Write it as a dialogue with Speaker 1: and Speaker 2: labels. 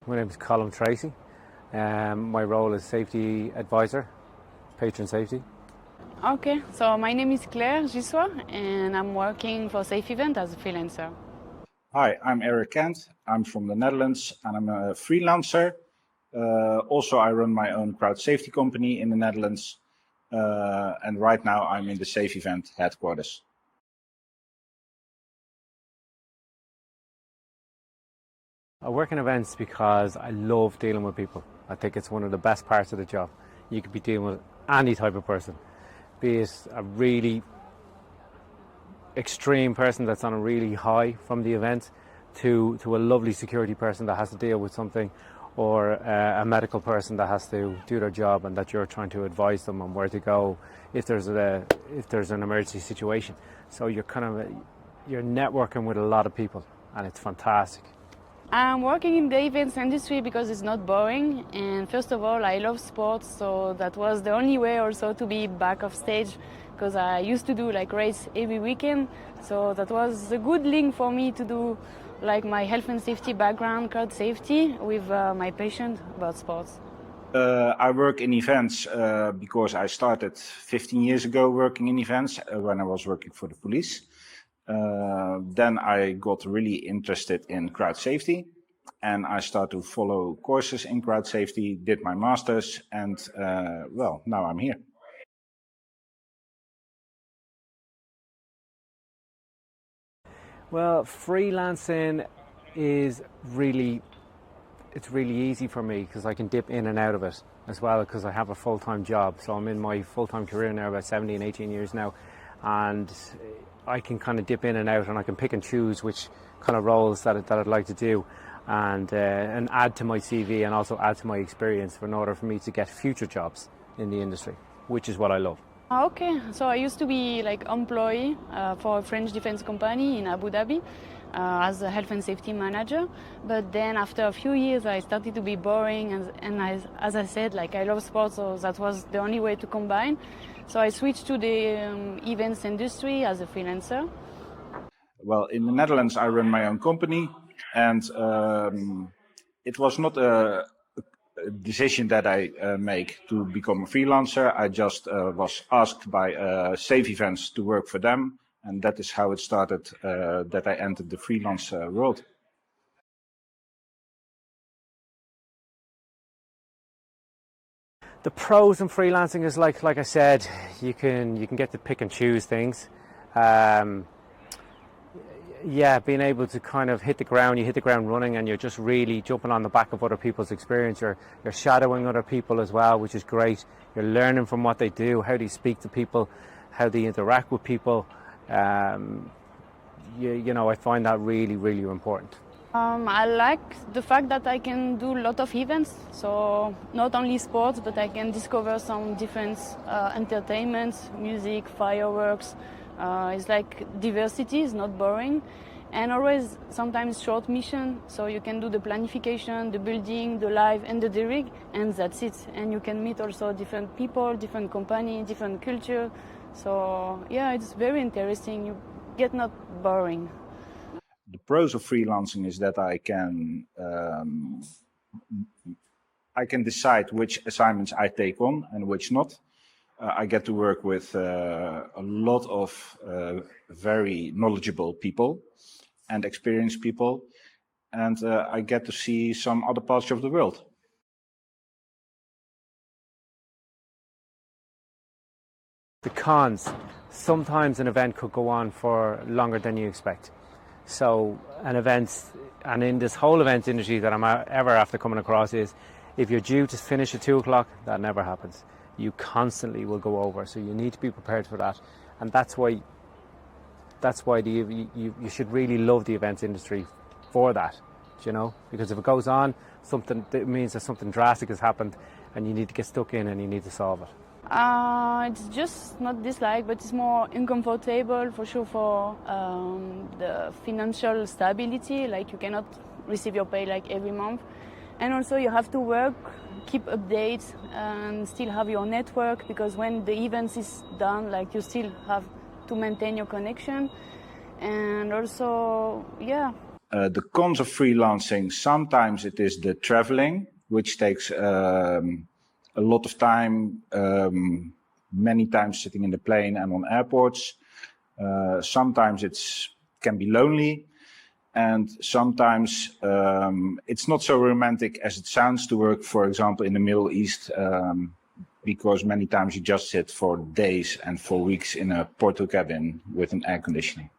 Speaker 1: My name is Colin Tracy. My role is safety advisor, patron safety.
Speaker 2: Okay, so my name is Claire Gissois and I'm working for Safe Event as a freelancer.
Speaker 3: Hi, I'm Eric Kent. I'm from the Netherlands and I'm a freelancer. Also, I run my own crowd safety company in the Netherlands. And right now I'm in the Safe Event headquarters.
Speaker 1: I work in events because I love dealing with people. I think it's one of the best parts of the job. You could be dealing with any type of person, be it a really extreme person that's on a really high from the event to a lovely security person that has to deal with something, or a medical person that has to do their job and that you're trying to advise them on where to go if there's an emergency situation. So you're networking with a lot of people and it's fantastic.
Speaker 2: I'm working in the events industry because it's not boring, and first of all I love sports, so that was the only way also to be back off stage, because I used to do like race every weekend, so that was a good link for me to do like my health and safety background, crowd safety, with my passion about sports.
Speaker 3: I work in events because I started 15 years ago working in events when I was working for the police. Then I got really interested in crowd safety and I started to follow courses in crowd safety, did my master's, and well, now I'm here.
Speaker 1: Well, freelancing is really easy for me because I can dip in and out of it as well, because I have a full-time job. So I'm in my full-time career now about 17, 18 years now, and I can kind of dip in and out, and I can pick and choose which kind of roles that I'd like to do, and add to my CV and also add to my experience in order for me to get future jobs in the industry, which is what I love.
Speaker 2: Okay, so I used to be like employee for a French defense company in Abu Dhabi as a health and safety manager. But then after a few years I started to be boring, and as I said, like I love sports, so that was the only way to combine. So I switched to the events industry as a freelancer.
Speaker 3: Well, in the Netherlands I run my own company, and it was not a decision that I make to become a freelancer. I just was asked by Safe Events to work for them, and that is how it started, that I entered the freelance world.
Speaker 1: The pros in freelancing is like I said, you can get to pick and choose things. Yeah, being able to kind of hit the ground running, and you're just really jumping on the back of other people's experience. You're shadowing other people as well, which is great. You're learning from what they do, how they speak to people, how they interact with people. You know, I find that really, really important.
Speaker 2: I like the fact that I can do a lot of events, so not only sports, but I can discover some different entertainments, music, fireworks. It's like diversity is not boring, and always sometimes short mission, so you can do the planification, the building, the live and the rig, and that's it. And you can meet also different people, different company, different culture. So yeah, it's very interesting. You get not boring.
Speaker 3: The pros of freelancing is that I can decide which assignments I take on and which not. I get to work with a lot of very knowledgeable people and experienced people, and I get to see some other parts of the world.
Speaker 1: The cons: sometimes an event could go on for longer than you expect. So an event, and in this whole event industry that I'm ever after coming across, is if you're due to finish at 2 o'clock, that never happens. You constantly will go over, so you need to be prepared for that. And that's why you should really love the events industry for that, you know, because if it goes on, it means that something drastic has happened and you need to get stuck in and you need to solve it.
Speaker 2: It's just not dislike, but it's more uncomfortable for sure for the financial stability. Like you cannot receive your pay like every month, and also you have to work, keep updates, and still have your network, because when the events is done, like you still have to maintain your connection, and also yeah.
Speaker 3: The cons of freelancing, sometimes it is the traveling, which takes a lot of time, many times sitting in the plane and on airports. Sometimes can be lonely, and sometimes it's not so romantic as it sounds to work, for example, in the Middle East, because many times you just sit for days and for weeks in a portal cabin with an air conditioning.